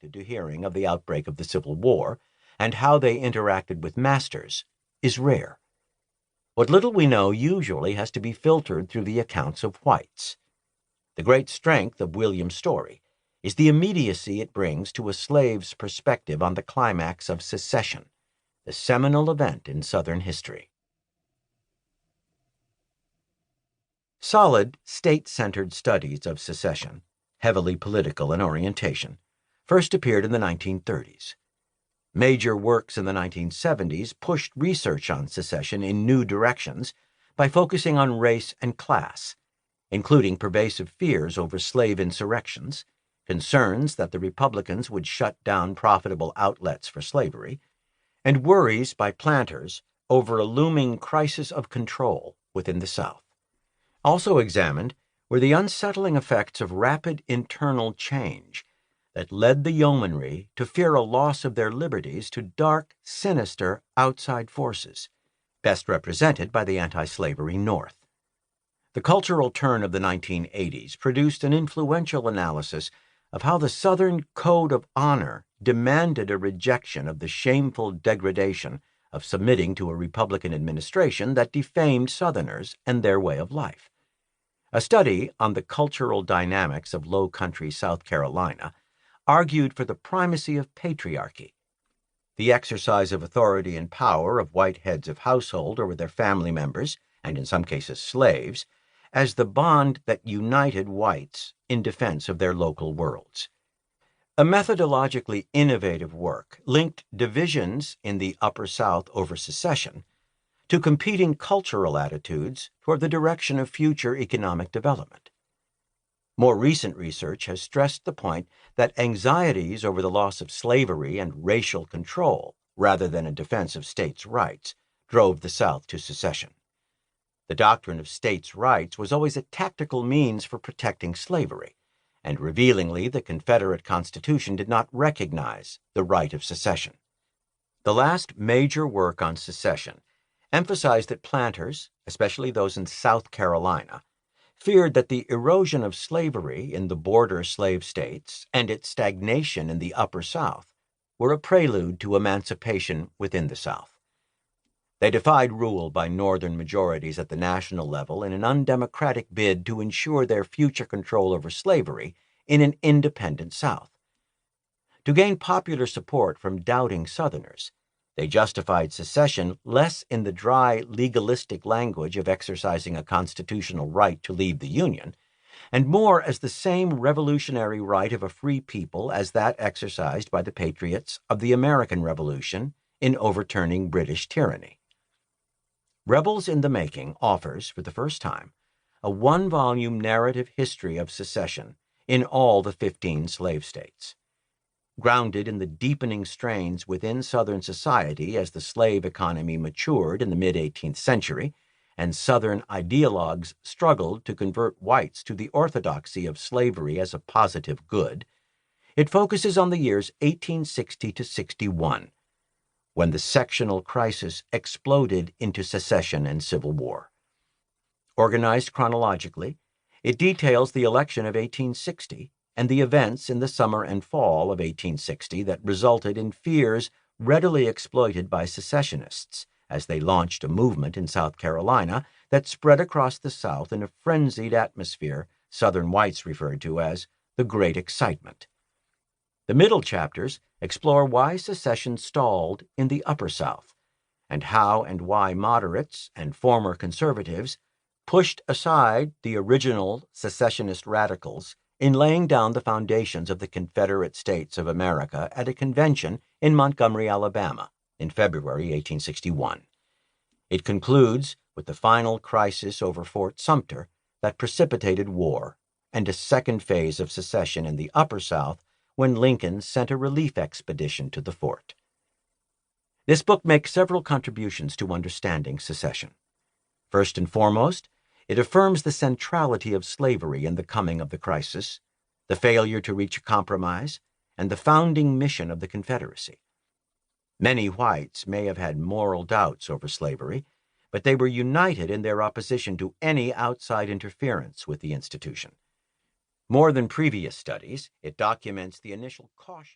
subjected to hearing of the outbreak of the Civil War and how they interacted with masters is rare. What little we know usually has to be filtered through the accounts of whites. The great strength of William's story is the immediacy it brings to a slave's perspective on the climax of secession, the seminal event in Southern history. Solid, state-centered studies of secession, heavily political in orientation, first appeared in the 1930s. Major works in the 1970s pushed research on secession in new directions by focusing on race and class, including pervasive fears over slave insurrections, concerns that the Republicans would shut down profitable outlets for slavery, and worries by planters over a looming crisis of control within the South. Also examined were the unsettling effects of rapid internal change that led the yeomanry to fear a loss of their liberties to dark, sinister outside forces, best represented by the anti-slavery North. The cultural turn of the 1980s produced an influential analysis of how the Southern Code of Honor demanded a rejection of the shameful degradation of submitting to a Republican administration that defamed Southerners and their way of life. A study on the cultural dynamics of low-country South Carolina argued for the primacy of patriarchy, the exercise of authority and power of white heads of household over their family members, and in some cases slaves, as the bond that united whites in defense of their local worlds. A methodologically innovative work linked divisions in the Upper South over secession to competing cultural attitudes toward the direction of future economic development. More recent research has stressed the point that anxieties over the loss of slavery and racial control, rather than a defense of states' rights, drove the South to secession. The doctrine of states' rights was always a tactical means for protecting slavery, and revealingly the Confederate Constitution did not recognize the right of secession. The last major work on secession emphasized that planters, especially those in South Carolina, feared that the erosion of slavery in the border slave states and its stagnation in the Upper South were a prelude to emancipation within the South. They defied rule by Northern majorities at the national level in an undemocratic bid to ensure their future control over slavery in an independent South. To gain popular support from doubting Southerners, they justified secession less in the dry, legalistic language of exercising a constitutional right to leave the Union, and more as the same revolutionary right of a free people as that exercised by the patriots of the American Revolution in overturning British tyranny. Rebels in the Making offers, for the first time, a one-volume narrative history of secession in all the 15 slave states. Grounded in the deepening strains within Southern society as the slave economy matured in the mid-18th century, and Southern ideologues struggled to convert whites to the orthodoxy of slavery as a positive good, it focuses on the years 1860 to 61, when the sectional crisis exploded into secession and civil war. Organized chronologically, it details the election of 1860 and the events in the summer and fall of 1860 that resulted in fears readily exploited by secessionists as they launched a movement in South Carolina that spread across the South in a frenzied atmosphere Southern whites referred to as the Great Excitement. The middle chapters explore why secession stalled in the Upper South, and how and why moderates and former conservatives pushed aside the original secessionist radicals in laying down the foundations of the Confederate States of America at a convention in Montgomery, Alabama, in February 1861. It concludes with the final crisis over Fort Sumter that precipitated war and a second phase of secession in the Upper South when Lincoln sent a relief expedition to the fort. This book makes several contributions to understanding secession. First and foremost, it affirms the centrality of slavery in the coming of the crisis, the failure to reach a compromise, and the founding mission of the Confederacy. Many whites may have had moral doubts over slavery, but they were united in their opposition to any outside interference with the institution. More than previous studies, it documents the initial caution.